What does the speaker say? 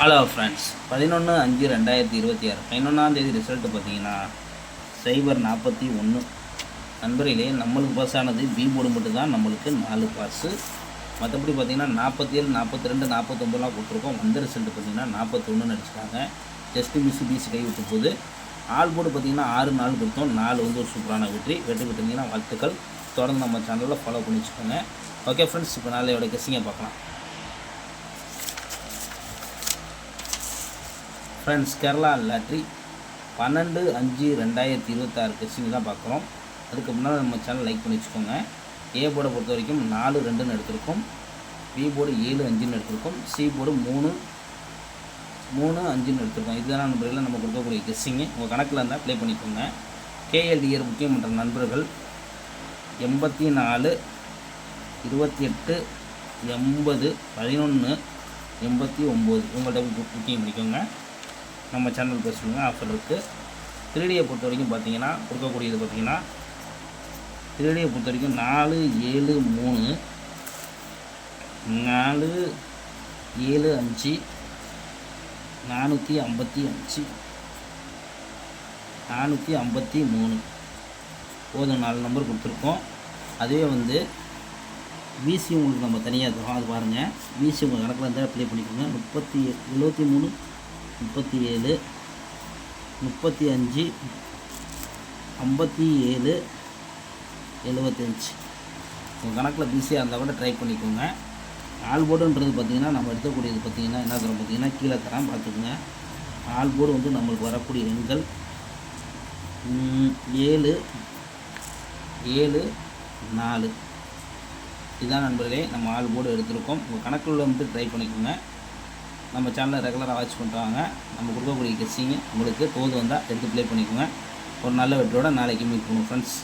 Hello friends, 11/5/2026 11ஆம் தேதி result பார்த்தீங்கன்னா 041. நண்பர்களே, நம்மளுக்கு பாஸ் ஆனது பி போர்டு மட்டும்தான் நம்மளுக்கு 4 பாஸு. மற்றபடி பார்த்திங்கன்னா 47, 42, 49 கொடுத்துருக்கோம். வந்த ரிசல்ட்டு பார்த்திங்கன்னா 41 அடிச்சிட்டாங்க. ஜஸ்ட்டு மிஸ் பிசி கை விட்டு போகுது. ஆல் போர்டு பார்த்திங்கன்னா 6 கொடுத்தோம். 4 ஒரு சூப்பரான வெற்றி பெற்றிருந்தீங்கன்னா வாழ்த்துக்கள். தொடர்ந்து நம்ம சேனலில் ஃபாலோ பண்ணி வச்சுக்கோங்க. ஓகே ஃப்ரெண்ட்ஸ், இப்போ நாளையோட கெஸ்ஸிங்கை பார்க்கலாம். ஃப்ரெண்ட்ஸ், கேரளா லாட்ரி 12/5/2026 கெஸ்ஸிங் தான் பார்க்குறோம். அதுக்கு முன்னால் நம்ம சேனல் லைக் பண்ணி வச்சுக்கோங்க. ஏ போர்டை பொறுத்த வரைக்கும் 4-2 எடுத்திருக்கோம். பி போர்டு 7-5 எடுத்திருக்கோம். சி போர்டு 3-5 எடுத்திருக்கோம். இதுதான் நண்பர்கள் நம்ம கொடுக்கக்கூடிய கெஸ்ஸிங்கு. உங்கள் கணக்கில் இருந்தால் ப்ளே பண்ணிக்கோங்க. கேஎல்டிஆர் முக்கியம் பண்ணுற நண்பர்கள் 84, 28, 80, 11, 89 உங்கள்கிட்ட புக்கிங் பண்ணிக்கோங்க. நம்ம சேனல் பேசுங்க, ஆஃபர் இருக்குது. 3Dயை பொறுத்த வரைக்கும் பார்த்தீங்கன்னா கொடுக்கக்கூடியது பார்த்தீங்கன்னா 3Dயை பொறுத்த வரைக்கும் 4, 7, 3, 4, 7, 5, 455, 453 போதும். 4 நம்பர் கொடுத்துருக்கோம். அதுவே வந்து பிசி உங்களுக்கு நம்ம தனியாக தரோம். அது பாருங்கள், பிசி உங்கள் கணக்கில் இருந்தால் அப்ளை பண்ணிக்கோங்க. 73, 37, 35, 57, 75 உங்கள் கணக்கில் பிஸியாக இருந்தால் கூட ட்ரை பண்ணிக்கோங்க. ஆல் போர்டுன்றது பார்த்திங்கன்னா நம்ம எடுக்கக்கூடியது பார்த்திங்கன்னா என்ன தரோம் பார்த்திங்கன்னா கீழே தரம் பார்த்துக்குங்க. ஆல் போர்டு வந்து நம்மளுக்கு வரக்கூடிய எண்கள் 7, 7, 4 இதுதான் நண்பர்களே நம்ம ஆல் போர்டு எடுத்திருக்கோம். உங்கள் கணக்கில் வந்து ட்ரை பண்ணிக்கோங்க. நம்ம சேனலை ரெகுலராக வாட்ச் பண்ணுறாங்க. நம்ம கொடுக்கக்கூடிய கெஸ்ஸிங்கு உங்களுக்கு தோது வந்தால் எடுத்து ப்ளே பண்ணிக்கோங்க. ஒரு நல்ல வெற்றியோட நாளைக்கு மீட் பண்ணுவோம் ஃப்ரெண்ட்ஸ்.